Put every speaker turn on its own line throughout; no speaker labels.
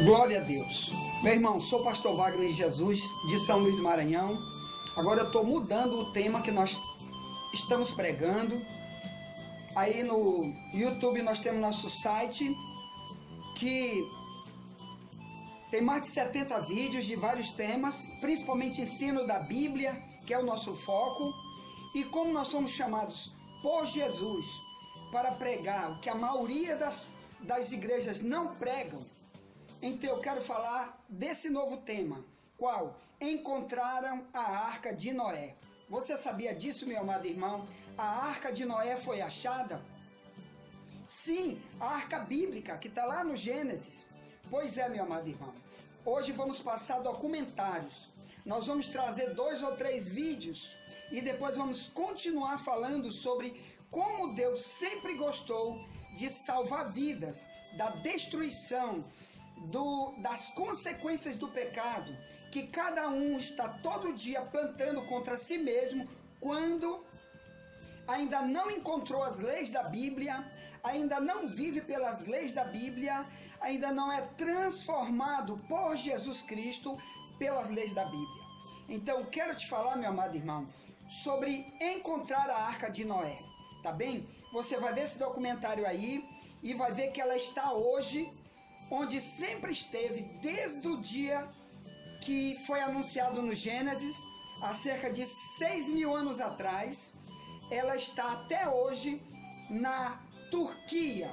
Glória a Deus. Meu irmão, sou o pastor Wagner de Jesus, de São Luís do Maranhão. Agora eu estou mudando o tema que nós estamos pregando. Aí no YouTube nós temos nosso site, que tem mais de 70 vídeos de vários temas, principalmente ensino da Bíblia, que é o nosso foco. E como nós somos chamados por Jesus para pregar o que a maioria das igrejas não pregam, então eu quero falar desse novo tema, qual? Encontraram a Arca de Noé. Você sabia disso, meu amado irmão? A Arca de Noé foi achada? Sim, a Arca Bíblica, que está lá no Gênesis. Pois é, meu amado irmão. Hoje vamos passar documentários. Nós vamos trazer 2 ou 3 vídeos e depois vamos continuar falando sobre como Deus sempre gostou de salvar vidas, da destruição, das consequências do pecado, que cada um está todo dia plantando contra si mesmo, quando ainda não encontrou as leis da Bíblia, ainda não vive pelas leis da Bíblia, ainda não é transformado por Jesus Cristo pelas leis da Bíblia. Então quero te falar, meu amado irmão, sobre encontrar a Arca de Noé, tá bem? Você vai ver esse documentário aí e vai ver que ela está hoje onde sempre esteve, desde o dia que foi anunciado no Gênesis, há cerca de 6.000 anos atrás. Ela está até hoje na Turquia,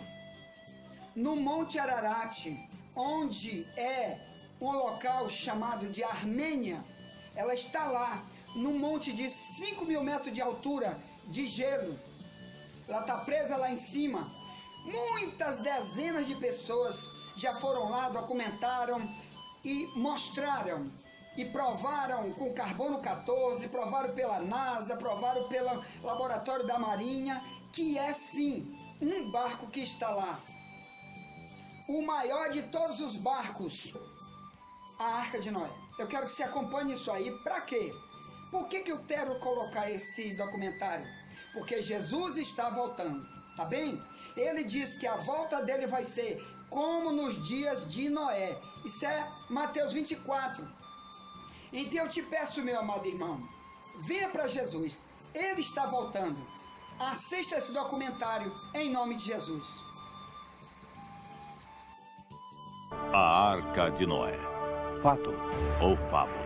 no Monte Ararat, onde é um local chamado de Armênia. Ela está lá, num monte de 5.000 metros de altura, de gelo. Ela está presa lá em cima. Muitas dezenas de pessoas já foram lá, documentaram e mostraram e provaram com carbono 14, provaram pela NASA, provaram pelo laboratório da Marinha, que é sim um barco que está lá, o maior de todos os barcos, a Arca de Noé. Eu quero que você acompanhe isso aí. Para quê? Por que eu quero colocar esse documentário? Porque Jesus está voltando, tá bem? Ele diz que a volta dele vai ser como nos dias de Noé. Isso é Mateus 24. Então eu te peço, meu amado irmão, venha para Jesus. Ele está voltando. Assista esse documentário em nome de Jesus.
A Arca de Noé. Fato ou fábula?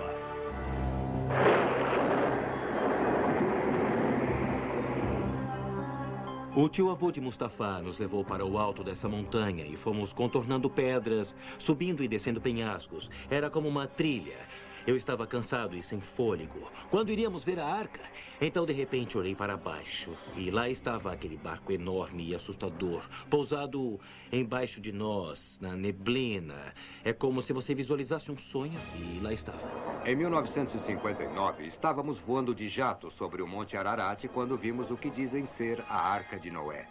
O tio-avô de Mustafa nos levou para o alto dessa montanha e fomos contornando pedras, subindo e descendo penhascos. Era como uma trilha. Eu estava cansado e sem fôlego. Quando iríamos ver a arca, então de repente olhei para baixo e lá estava aquele barco enorme e assustador, pousado embaixo de nós, na neblina. É como se você visualizasse um sonho e lá estava.
Em 1959, estávamos voando de jato sobre o Monte Ararat quando vimos o que dizem ser a Arca de Noé.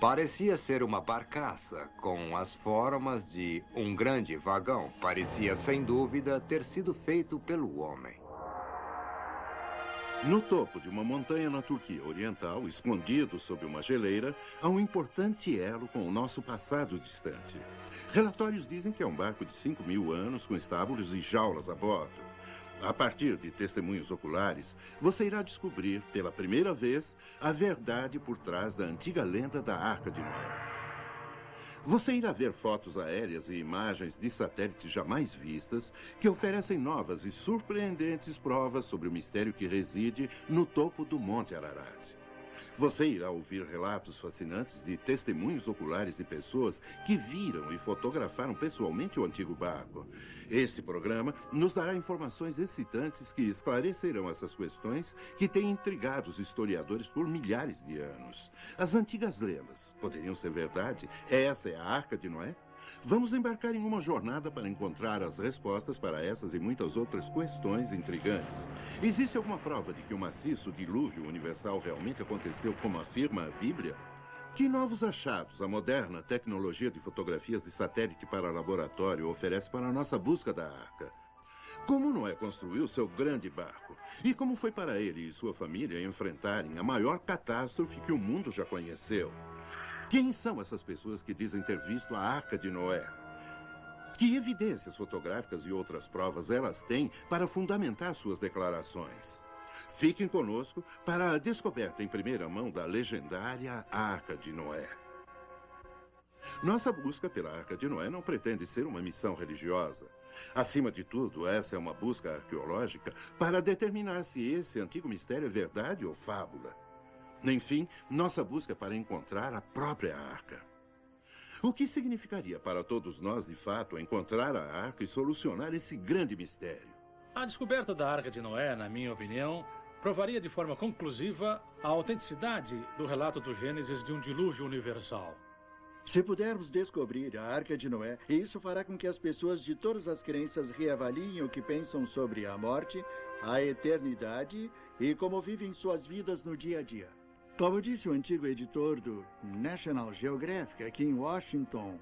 Parecia ser uma barcaça com as formas de um grande vagão. Parecia, sem dúvida, ter sido feito pelo homem.
No topo de uma montanha na Turquia Oriental, escondido sob uma geleira, há um importante elo com o nosso passado distante. Relatórios dizem que é um barco de 5.000 anos com estábulos e jaulas a bordo. A partir de testemunhos oculares, você irá descobrir, pela primeira vez, a verdade por trás da antiga lenda da Arca de Noé. Você irá ver fotos aéreas e imagens de satélites jamais vistas que oferecem novas e surpreendentes provas sobre o mistério que reside no topo do Monte Ararat. Você irá ouvir relatos fascinantes de testemunhos oculares de pessoas que viram e fotografaram pessoalmente o antigo barco. Este programa nos dará informações excitantes que esclarecerão essas questões que têm intrigado os historiadores por milhares de anos. As antigas lendas poderiam ser verdade? Essa é a Arca de Noé? Vamos embarcar em uma jornada para encontrar as respostas para essas e muitas outras questões intrigantes. Existe alguma prova de que o maciço dilúvio universal realmente aconteceu como afirma a Bíblia? Que novos achados a moderna tecnologia de fotografias de satélite para laboratório oferece para a nossa busca da Arca? Como Noé construiu seu grande barco? E como foi para ele e sua família enfrentarem a maior catástrofe que o mundo já conheceu? Quem são essas pessoas que dizem ter visto a Arca de Noé? Que evidências fotográficas e outras provas elas têm para fundamentar suas declarações? Fiquem conosco para a descoberta em primeira mão da legendária Arca de Noé. Nossa busca pela Arca de Noé não pretende ser uma missão religiosa. Acima de tudo, essa é uma busca arqueológica para determinar se esse antigo mistério é verdade ou fábula. Enfim, nossa busca é para encontrar a própria Arca. O que significaria para todos nós, de fato, encontrar a Arca e solucionar esse grande mistério?
A descoberta da Arca de Noé, na minha opinião, provaria de forma conclusiva a autenticidade do relato do Gênesis de um dilúvio universal.
Se pudermos descobrir a Arca de Noé, isso fará com que as pessoas de todas as crenças reavaliem o que pensam sobre a morte, a eternidade e como vivem suas vidas no dia a dia. Como disse o antigo editor do National Geographic aqui em Washington,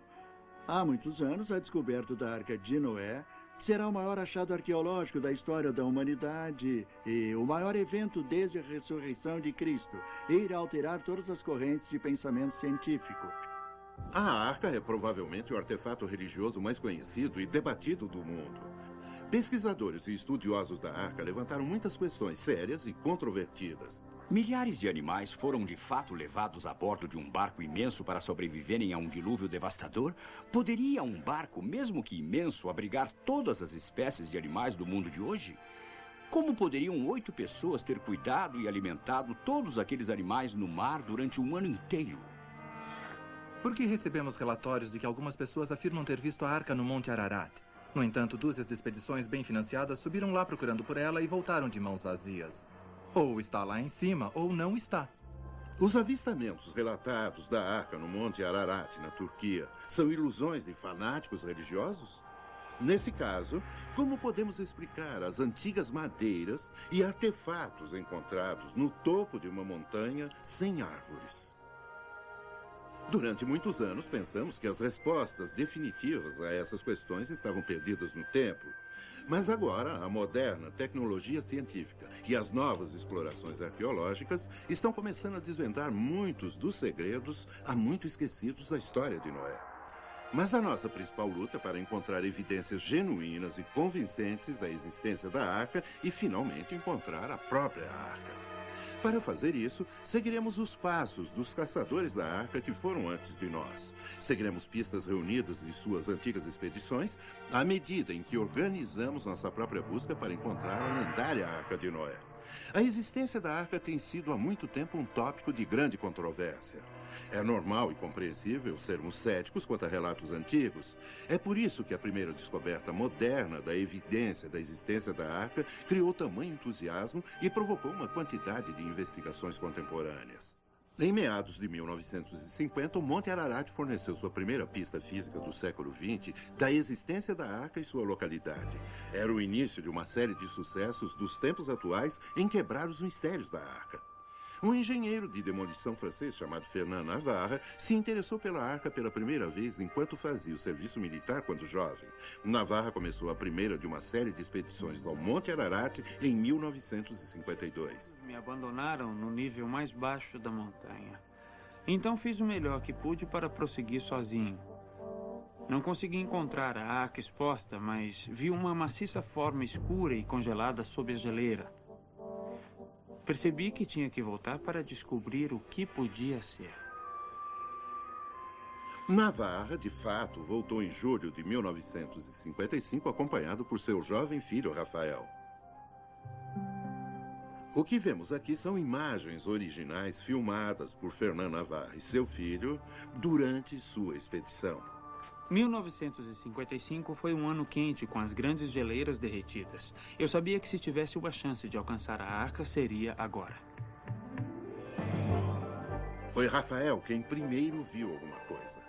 há muitos anos a descoberta da Arca de Noé será o maior achado arqueológico da história da humanidade e o maior evento desde a ressurreição de Cristo, e irá alterar todas as correntes de pensamento científico.
A Arca é provavelmente o artefato religioso mais conhecido e debatido do mundo. Pesquisadores e estudiosos da Arca levantaram muitas questões sérias e controvertidas.
Milhares de animais foram de fato levados a bordo de um barco imenso para sobreviverem a um dilúvio devastador? Poderia um barco, mesmo que imenso, abrigar todas as espécies de animais do mundo de hoje? Como poderiam 8 pessoas ter cuidado e alimentado todos aqueles animais no mar durante um ano inteiro?
Porque recebemos relatórios de que algumas pessoas afirmam ter visto a Arca no Monte Ararat. No entanto, dúzias de expedições bem financiadas subiram lá procurando por ela e voltaram de mãos vazias. Ou está lá em cima, ou não está.
Os avistamentos relatados da Arca no Monte Ararat, na Turquia, são ilusões de fanáticos religiosos? Nesse caso, como podemos explicar as antigas madeiras e artefatos encontrados no topo de uma montanha sem árvores? Durante muitos anos, pensamos que as respostas definitivas a essas questões estavam perdidas no tempo. Mas agora, a moderna tecnologia científica e as novas explorações arqueológicas estão começando a desvendar muitos dos segredos há muito esquecidos da história de Noé. Mas a nossa principal luta é para encontrar evidências genuínas e convincentes da existência da Arca e, finalmente, encontrar a própria Arca. Para fazer isso, seguiremos os passos dos caçadores da Arca que foram antes de nós. Seguiremos pistas reunidas de suas antigas expedições à medida em que organizamos nossa própria busca para encontrar a lendária Arca de Noé. A existência da Arca tem sido há muito tempo um tópico de grande controvérsia. É normal e compreensível sermos céticos quanto a relatos antigos. É por isso que a primeira descoberta moderna da evidência da existência da Arca criou tamanho entusiasmo e provocou uma quantidade de investigações contemporâneas. Em meados de 1950, o Monte Ararat forneceu sua primeira pista física do século XX da existência da Arca e sua localidade. Era o início de uma série de sucessos dos tempos atuais em quebrar os mistérios da Arca. Um engenheiro de demolição francês chamado Fernand Navarre se interessou pela Arca pela primeira vez enquanto fazia o serviço militar quando jovem. Navarre começou a primeira de uma série de expedições ao Monte Ararat em 1952.
Me abandonaram no nível mais baixo da montanha. Então fiz o melhor que pude para prosseguir sozinho. Não consegui encontrar a Arca exposta, mas vi uma maciça forma escura e congelada sob a geleira. Percebi que tinha que voltar para descobrir o que podia ser.
Navarre, de fato, voltou em julho de 1955 acompanhado por seu jovem filho, Rafael. O que vemos aqui são imagens originais filmadas por Fernand Navarre e seu filho durante sua expedição.
1955 foi um ano quente com as grandes geleiras derretidas. Eu sabia que se tivesse uma chance de alcançar a Arca, seria agora.
Foi Rafael quem primeiro viu alguma coisa.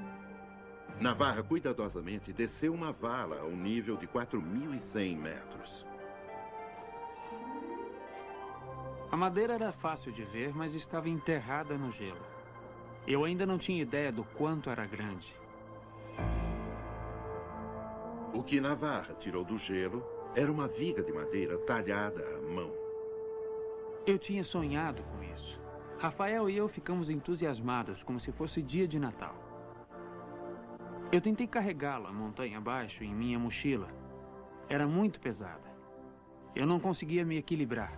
Navarre cuidadosamente desceu uma vala ao nível de 4.100 metros.
A madeira era fácil de ver, mas estava enterrada no gelo. Eu ainda não tinha ideia do quanto era grande.
O que Navarre tirou do gelo era uma viga de madeira talhada à mão.
Eu tinha sonhado com isso. Rafael e eu ficamos entusiasmados, como se fosse dia de Natal. Eu tentei carregá-la montanha abaixo em minha mochila. Era muito pesada. Eu não conseguia me equilibrar.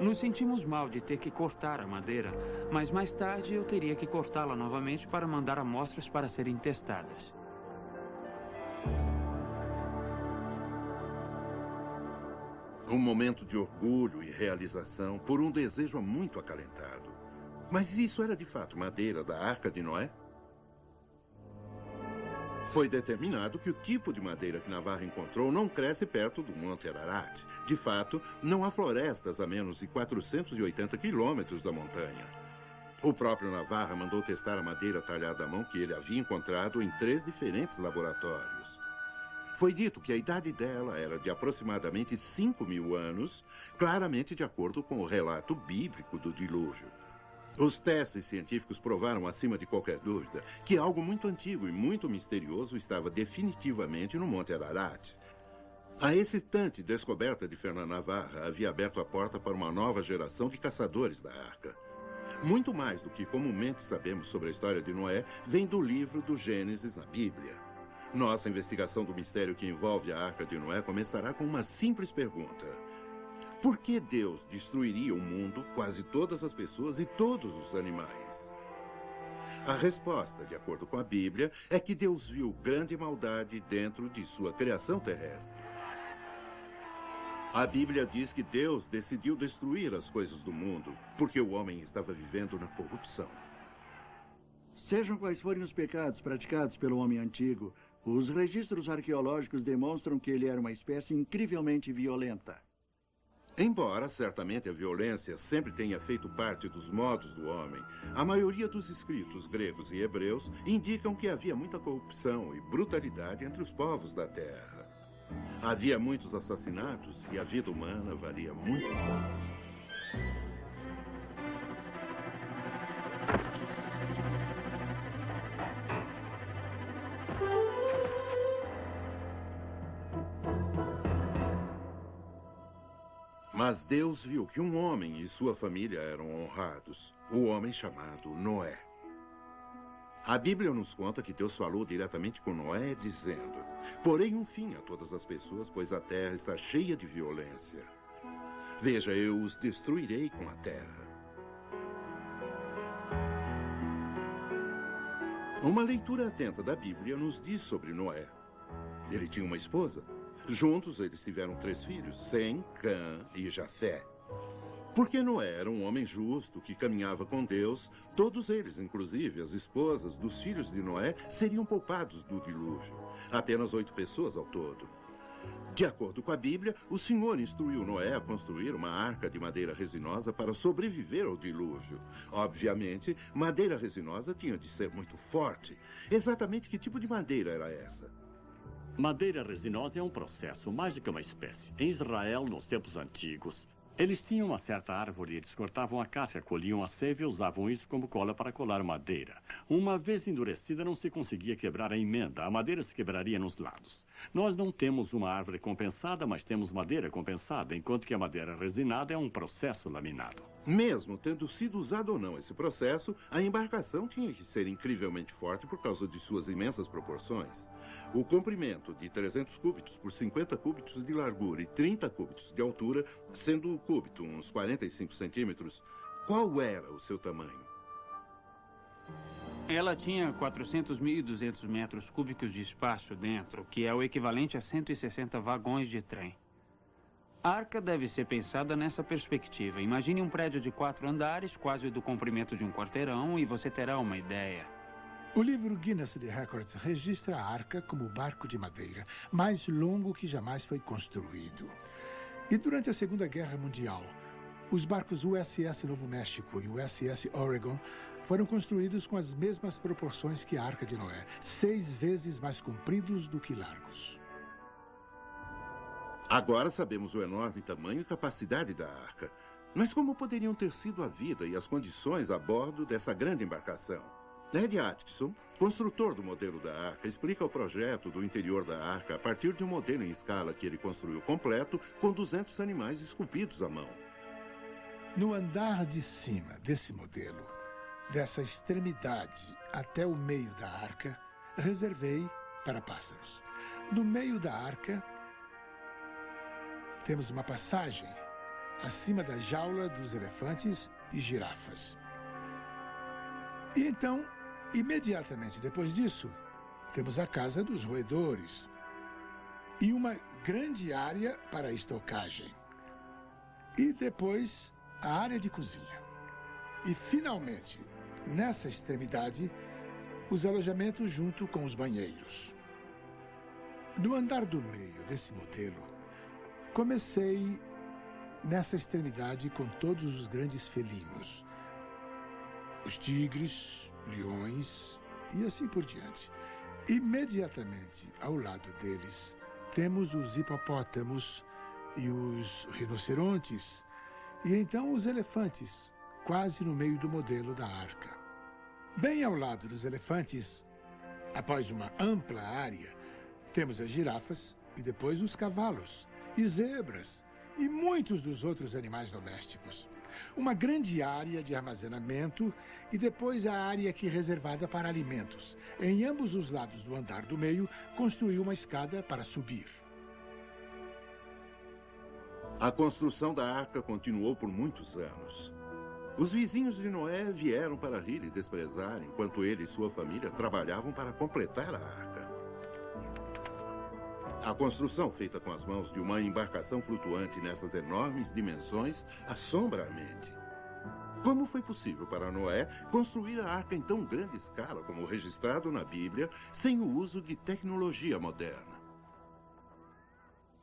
Nos sentimos mal de ter que cortar a madeira, mas mais tarde eu teria que cortá-la novamente para mandar amostras para serem testadas.
Um momento de orgulho e realização por um desejo muito acalentado. Mas isso era de fato madeira da Arca de Noé? Foi determinado que o tipo de madeira que Navarra encontrou não cresce perto do Monte Ararat. De fato, não há florestas a menos de 480 quilômetros da montanha. O próprio Navarra mandou testar a madeira talhada à mão que ele havia encontrado em 3 diferentes laboratórios. Foi dito que a idade dela era de aproximadamente 5.000 anos, claramente de acordo com o relato bíblico do dilúvio. Os testes científicos provaram, acima de qualquer dúvida, que algo muito antigo e muito misterioso estava definitivamente no Monte Ararat. A excitante descoberta de Fernand Navarra havia aberto a porta para uma nova geração de caçadores da Arca. Muito mais do que comumente sabemos sobre a história de Noé vem do livro do Gênesis na Bíblia. Nossa investigação do mistério que envolve a Arca de Noé começará com uma simples pergunta. Por que Deus destruiria o mundo, quase todas as pessoas e todos os animais? A resposta, de acordo com a Bíblia, é que Deus viu grande maldade dentro de sua criação terrestre. A Bíblia diz que Deus decidiu destruir as coisas do mundo porque o homem estava vivendo na corrupção.
Sejam quais forem os pecados praticados pelo homem antigo, os registros arqueológicos demonstram que ele era uma espécie incrivelmente violenta.
Embora certamente a violência sempre tenha feito parte dos modos do homem, a maioria dos escritos gregos e hebreus indicam que havia muita corrupção e brutalidade entre os povos da Terra. Havia muitos assassinatos e a vida humana valia muito pouco. Mas Deus viu que um homem e sua família eram honrados, o homem chamado Noé. A Bíblia nos conta que Deus falou diretamente com Noé, dizendo: "Porém um fim a todas as pessoas, pois a terra está cheia de violência. Veja, eu os destruirei com a terra." Uma leitura atenta da Bíblia nos diz sobre Noé. Ele tinha uma esposa. Juntos, eles tiveram 3 filhos, Sem, Cã e Jafé. Porque Noé era um homem justo que caminhava com Deus, todos eles, inclusive as esposas dos filhos de Noé, seriam poupados do dilúvio. Apenas 8 pessoas ao todo. De acordo com a Bíblia, o Senhor instruiu Noé a construir uma arca de madeira resinosa para sobreviver ao dilúvio. Obviamente, madeira resinosa tinha de ser muito forte. Exatamente que tipo de madeira era essa?
Madeira resinosa é um processo, mais do que uma espécie. Em Israel, nos tempos antigos, eles tinham uma certa árvore, eles cortavam a casca, colhiam a seiva e usavam isso como cola para colar madeira. Uma vez endurecida, não se conseguia quebrar a emenda. A madeira se quebraria nos lados. Nós não temos uma árvore compensada, mas temos madeira compensada, enquanto que a madeira resinada é um processo laminado.
Mesmo tendo sido usado ou não esse processo, a embarcação tinha que ser incrivelmente forte por causa de suas imensas proporções. O comprimento de 300 cúbitos por 50 cúbitos de largura e 30 cúbitos de altura, sendo o cúbito uns 45 centímetros, qual era o seu tamanho?
Ela tinha 400.200 metros cúbicos de espaço dentro, que é o equivalente a 160 vagões de trem. A arca deve ser pensada nessa perspectiva. Imagine um prédio de 4 andares, quase do comprimento de um quarteirão, e você terá uma ideia.
O livro Guinness de Records registra a arca como o barco de madeira mais longo que jamais foi construído. E durante a Segunda Guerra Mundial, os barcos USS Novo México e USS Oregon foram construídos com as mesmas proporções que a Arca de Noé, 6 vezes mais compridos do que largos.
Agora sabemos o enorme tamanho e capacidade da arca. Mas como poderiam ter sido a vida e as condições a bordo dessa grande embarcação? Ed Atkinson, construtor do modelo da arca, explica o projeto do interior da arca a partir de um modelo em escala que ele construiu completo com 200 animais esculpidos à mão.
No andar de cima desse modelo, dessa extremidade até o meio da arca, reservei para pássaros. No meio da arca, temos uma passagem acima da jaula dos elefantes e girafas. E então, imediatamente depois disso, temos a casa dos roedores e uma grande área para estocagem. E depois, a área de cozinha. E, finalmente, nessa extremidade, os alojamentos junto com os banheiros. No andar do meio desse modelo, comecei nessa extremidade com todos os grandes felinos. Os tigres, leões e assim por diante. Imediatamente ao lado deles, temos os hipopótamos e os rinocerontes, e então os elefantes, quase no meio do modelo da arca. Bem ao lado dos elefantes, após uma ampla área, temos as girafas e depois os cavalos, e zebras, e muitos dos outros animais domésticos. Uma grande área de armazenamento e depois a área aqui reservada para alimentos. Em ambos os lados do andar do meio, construí uma escada para subir.
A construção da arca continuou por muitos anos. Os vizinhos de Noé vieram para rir e desprezar, enquanto ele e sua família trabalhavam para completar a arca. A construção feita com as mãos de uma embarcação flutuante nessas enormes dimensões assombra a mente. Como foi possível para Noé construir a arca em tão grande escala como registrado na Bíblia, sem o uso de tecnologia moderna?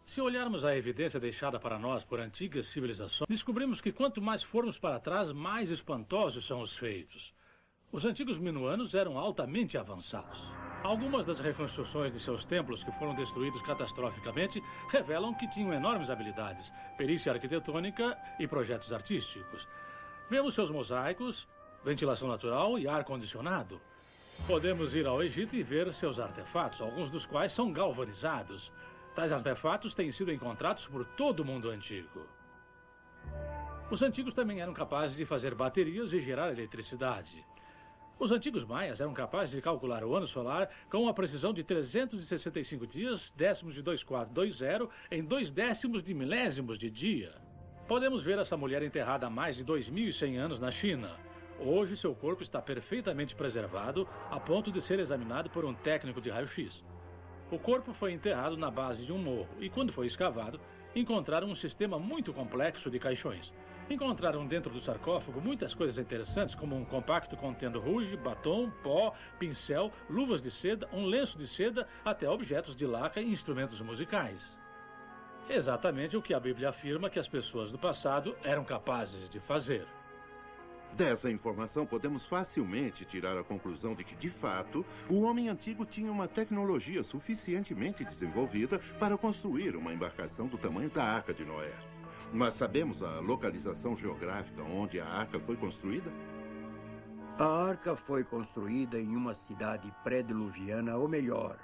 Se olharmos a evidência deixada para nós por antigas civilizações, descobrimos que quanto mais formos para trás, mais espantosos são os feitos. Os antigos minuanos eram altamente avançados. Algumas das reconstruções de seus templos que foram destruídos catastroficamente revelam que tinham enormes habilidades, perícia arquitetônica e projetos artísticos. Vemos seus mosaicos, ventilação natural e ar-condicionado. Podemos ir ao Egito e ver seus artefatos, alguns dos quais são galvanizados. Tais artefatos têm sido encontrados por todo o mundo antigo. Os antigos também eram capazes de fazer baterias e gerar eletricidade. Os antigos maias eram capazes de calcular o ano solar com uma precisão de 365 dias, décimos de 2420, em 0,2 de milésimos de dia. Podemos ver essa mulher enterrada há mais de 2.100 anos na China. Hoje, seu corpo está perfeitamente preservado, a ponto de ser examinado por um técnico de raio-x. O corpo foi enterrado na base de um morro e, quando foi escavado, encontraram um sistema muito complexo de caixões. Encontraram dentro do sarcófago muitas coisas interessantes, como um compacto contendo rouge, batom, pó, pincel, luvas de seda, um lenço de seda, até objetos de laca e instrumentos musicais. Exatamente o que a Bíblia afirma que as pessoas do passado eram capazes de fazer.
Dessa informação, podemos facilmente tirar a conclusão de que, de fato, o homem antigo tinha uma tecnologia suficientemente desenvolvida para construir uma embarcação do tamanho da Arca de Noé. Mas sabemos a localização geográfica onde a arca foi construída?
A arca foi construída em uma cidade pré-diluviana, ou melhor,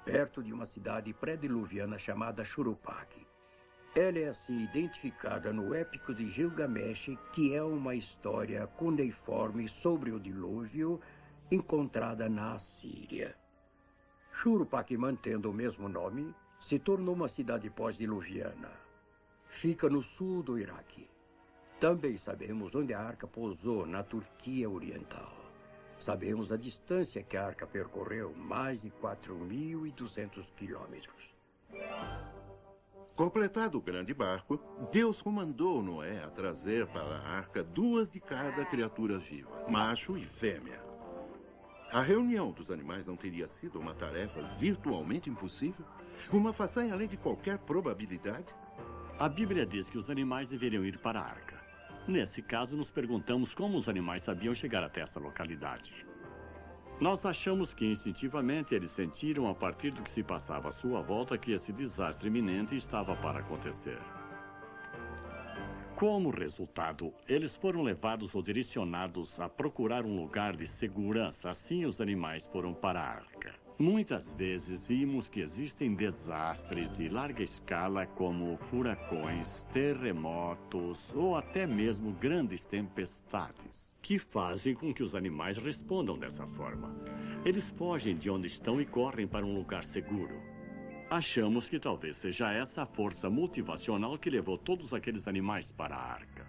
perto de uma cidade pré-diluviana chamada Shuruppak. Ela é assim identificada no Épico de Gilgamesh, que é uma história cuneiforme sobre o dilúvio encontrada na Assíria. Shuruppak, mantendo o mesmo nome, se tornou uma cidade pós-diluviana. Fica no sul do Iraque. Também sabemos onde a arca pousou, na Turquia Oriental. Sabemos a distância que a arca percorreu, mais de 4.200 quilômetros.
Completado o grande barco, Deus comandou Noé a trazer para a arca 2 de cada criatura viva, macho e fêmea. A reunião dos animais não teria sido uma tarefa virtualmente impossível? Uma façanha além de qualquer probabilidade?
A Bíblia diz que os animais deveriam ir para a arca. Nesse caso, nos perguntamos como os animais sabiam chegar até essa localidade. Nós achamos que instintivamente eles sentiram, a partir do que se passava à sua volta, que esse desastre iminente estava para acontecer. Como resultado, eles foram levados ou direcionados a procurar um lugar de segurança. Assim, os animais foram para a arca. Muitas vezes vimos que existem desastres de larga escala como furacões, terremotos ou até mesmo grandes tempestades, que fazem com que os animais respondam dessa forma. Eles fogem de onde estão e correm para um lugar seguro. Achamos que talvez seja essa a força motivacional que levou todos aqueles animais para a arca.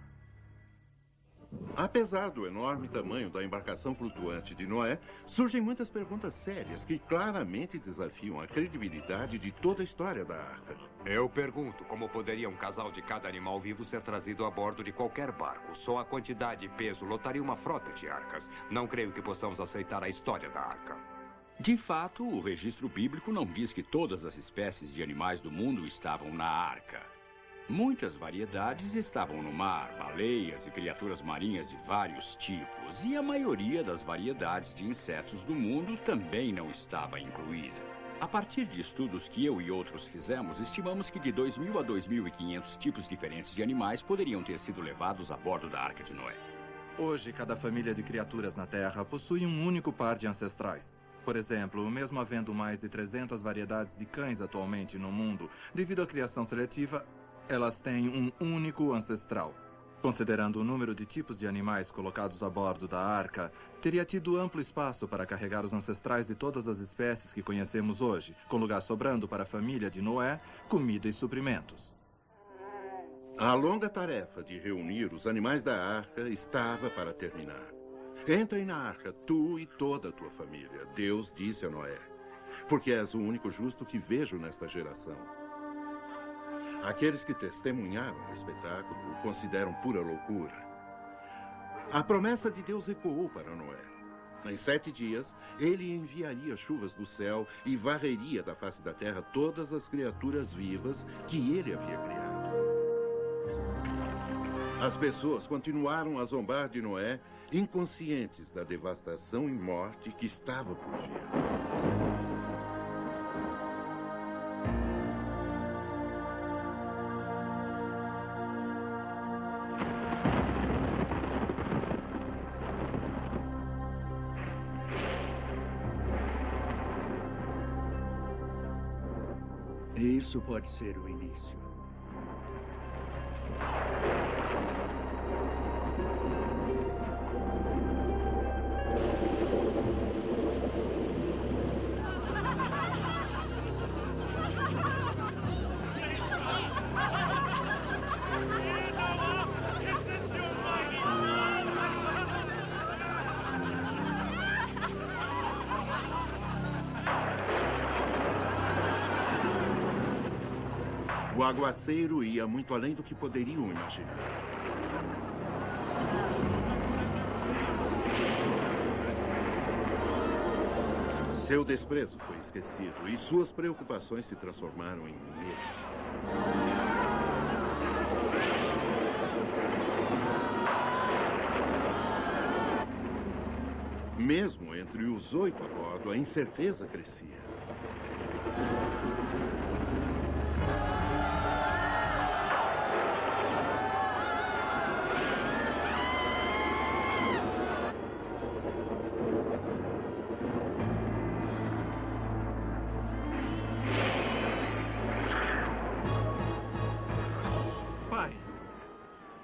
Apesar do enorme tamanho da embarcação flutuante de Noé, surgem muitas perguntas sérias que claramente desafiam a credibilidade de toda a história da arca.
Eu pergunto, como poderia um casal de cada animal vivo ser trazido a bordo de qualquer barco? Só a quantidade e peso lotaria uma frota de arcas. Não creio que possamos aceitar a história da arca.
De fato, o registro bíblico não diz que todas as espécies de animais do mundo estavam na arca. Muitas variedades estavam no mar, baleias e criaturas marinhas de vários tipos, e a maioria das variedades de insetos do mundo também não estava incluída. A partir de estudos que eu e outros fizemos, estimamos que de 2.000 a 2.500 tipos diferentes de animais poderiam ter sido levados a bordo da Arca de Noé.
Hoje, cada família de criaturas na Terra possui um único par de ancestrais. Por exemplo, mesmo havendo mais de 300 variedades de cães atualmente no mundo, devido à criação seletiva, elas têm um único ancestral. Considerando o número de tipos de animais colocados a bordo da arca, teria tido amplo espaço para carregar os ancestrais de todas as espécies que conhecemos hoje, com lugar sobrando para a família de Noé, comida e suprimentos.
A longa tarefa de reunir os animais da arca estava para terminar. Entrem na arca, tu e toda a tua família, Deus disse a Noé, porque és o único justo que vejo nesta geração. Aqueles que testemunharam o espetáculo o consideram pura loucura. A promessa de Deus ecoou para Noé. Em 7 dias, ele enviaria chuvas do céu e varreria da face da terra todas as criaturas vivas que ele havia criado. As pessoas continuaram a zombar de Noé, inconscientes da devastação e morte que estava por vir.
Isso pode ser o início.
O aguaceiro ia muito além do que poderiam imaginar. Seu desprezo foi esquecido e suas preocupações se transformaram em medo. Mesmo entre os 8 a bordo, a incerteza crescia.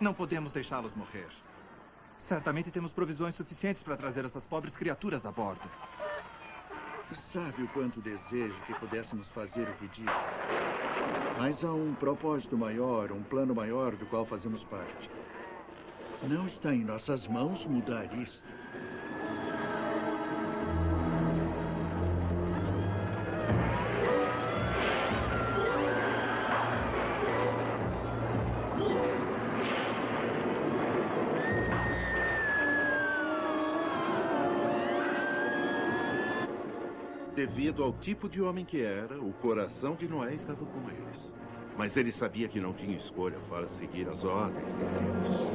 Não podemos deixá-los morrer. Certamente temos provisões suficientes para trazer essas pobres criaturas a bordo.
Sabe o quanto desejo que pudéssemos fazer o que diz? Mas há um propósito maior, um plano maior do qual fazemos parte. Não está em nossas mãos mudar isto.
Devido ao tipo de homem que era, o coração de Noé estava com eles. Mas ele sabia que não tinha escolha fora seguir as ordens de Deus.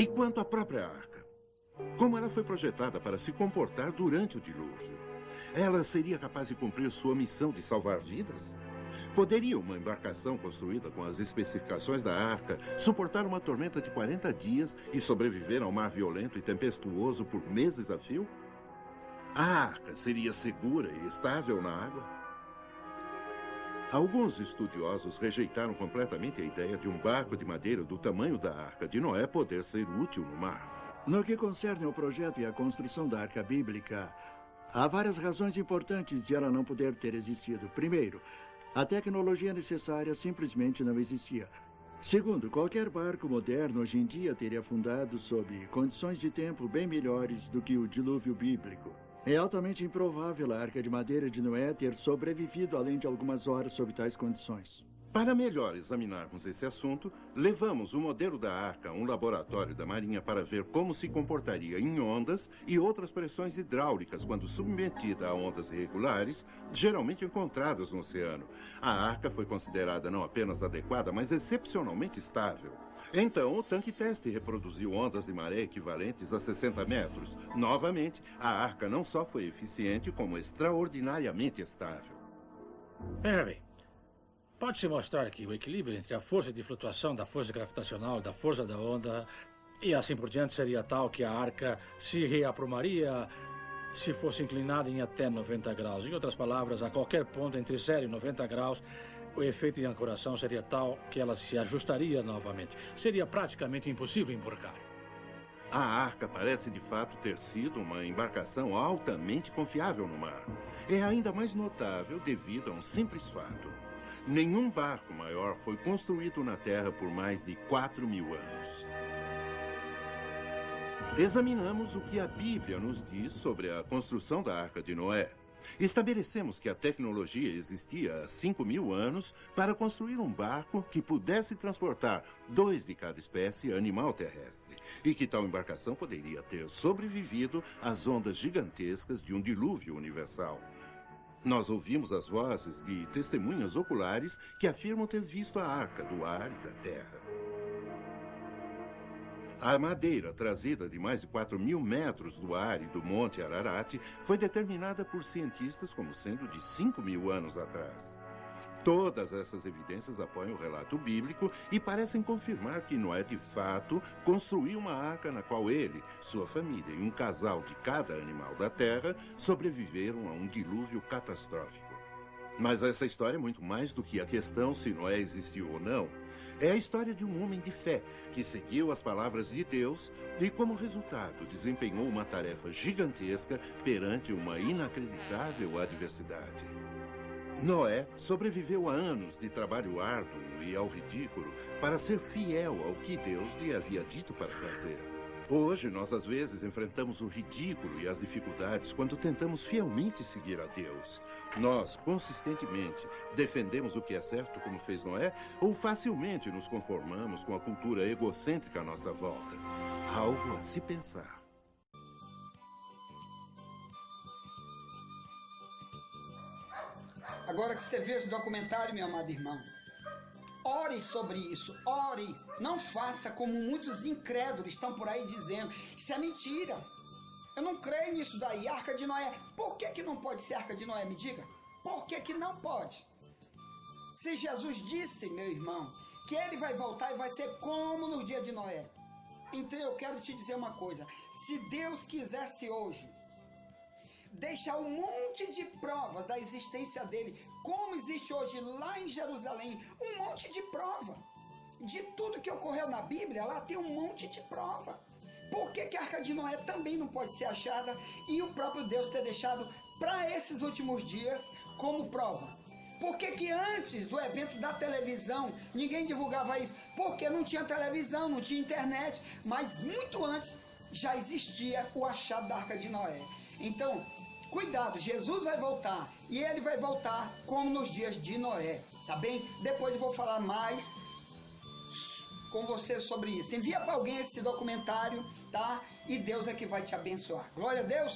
E quanto à própria arca? Como ela foi projetada para se comportar durante o dilúvio? Ela seria capaz de cumprir sua missão de salvar vidas? Poderia uma embarcação construída com as especificações da arca suportar uma tormenta de 40 dias e sobreviver a um mar violento e tempestuoso por meses a fio? A arca seria segura e estável na água? Alguns estudiosos rejeitaram completamente a ideia de um barco de madeira do tamanho da Arca de Noé poder ser útil no mar.
No que concerne ao projeto e à construção da Arca Bíblica, há várias razões importantes de ela não poder ter existido. Primeiro, a tecnologia necessária simplesmente não existia. Segundo, qualquer barco moderno hoje em dia teria afundado sob condições de tempo bem melhores do que o dilúvio bíblico. É altamente improvável a Arca de Madeira de Noé ter sobrevivido além de algumas horas sob tais condições.
Para melhor examinarmos esse assunto, levamos o modelo da arca a um laboratório da Marinha para ver como se comportaria em ondas e outras pressões hidráulicas quando submetida a ondas irregulares, geralmente encontradas no oceano. A arca foi considerada não apenas adequada, mas excepcionalmente estável. Então, o tanque teste reproduziu ondas de maré equivalentes a 60 metros. Novamente, a arca não só foi eficiente, como extraordinariamente estável.
Veja bem. Pode-se mostrar que o equilíbrio entre a força de flutuação da força gravitacional e da força da onda e assim por diante seria tal que a arca se reaprumaria se fosse inclinada em até 90 graus. Em outras palavras, a qualquer ponto entre 0 e 90 graus, o efeito de ancoração seria tal que ela se ajustaria novamente. Seria praticamente impossível embarcar.
A arca parece de fato ter sido uma embarcação altamente confiável no mar. É ainda mais notável devido a um simples fato. Nenhum barco maior foi construído na Terra por mais de 4.000 anos. Examinamos o que a Bíblia nos diz sobre a construção da Arca de Noé. Estabelecemos que a tecnologia existia há 5.000 anos para construir um barco que pudesse transportar 2 de cada espécie animal terrestre e que tal embarcação poderia ter sobrevivido às ondas gigantescas de um dilúvio universal. Nós ouvimos as vozes de testemunhas oculares que afirmam ter visto a arca do ar e da terra. A madeira trazida de mais de 4.000 metros do ar e do Monte Ararat foi determinada por cientistas como sendo de 5.000 anos atrás. Todas essas evidências apoiam o relato bíblico e parecem confirmar que Noé, de fato, construiu uma arca na qual ele, sua família e um casal de cada animal da terra sobreviveram a um dilúvio catastrófico. Mas essa história é muito mais do que a questão se Noé existiu ou não. É a história de um homem de fé que seguiu as palavras de Deus e, como resultado, desempenhou uma tarefa gigantesca perante uma inacreditável adversidade. Noé sobreviveu a anos de trabalho árduo e ao ridículo para ser fiel ao que Deus lhe havia dito para fazer. Hoje, nós às vezes enfrentamos o ridículo e as dificuldades quando tentamos fielmente seguir a Deus. Nós, consistentemente, defendemos o que é certo, como fez Noé, ou facilmente nos conformamos com a cultura egocêntrica à nossa volta. Algo a se pensar.
Agora que você vê esse documentário, meu amado irmão, ore sobre isso, ore. Não faça como muitos incrédulos estão por aí dizendo. Isso é mentira. Eu não creio nisso daí. Arca de Noé. Por que não pode ser Arca de Noé? Me diga. Por que não pode? Se Jesus disse, meu irmão, que ele vai voltar e vai ser como no dia de Noé. Então eu quero te dizer uma coisa. Se Deus quisesse hoje deixar um monte de provas da existência dele, como existe hoje lá em Jerusalém, um monte de prova. De tudo que ocorreu na Bíblia, lá tem um monte de prova. Por que a Arca de Noé também não pode ser achada e o próprio Deus ter deixado para esses últimos dias como prova? Por que antes do evento da televisão ninguém divulgava isso? Porque não tinha televisão, não tinha internet, mas muito antes já existia o achado da Arca de Noé. Então, cuidado, Jesus vai voltar e ele vai voltar como nos dias de Noé, tá bem? Depois eu vou falar mais com você sobre isso. Envia para alguém esse documentário, tá? E Deus é que vai te abençoar. Glória a Deus!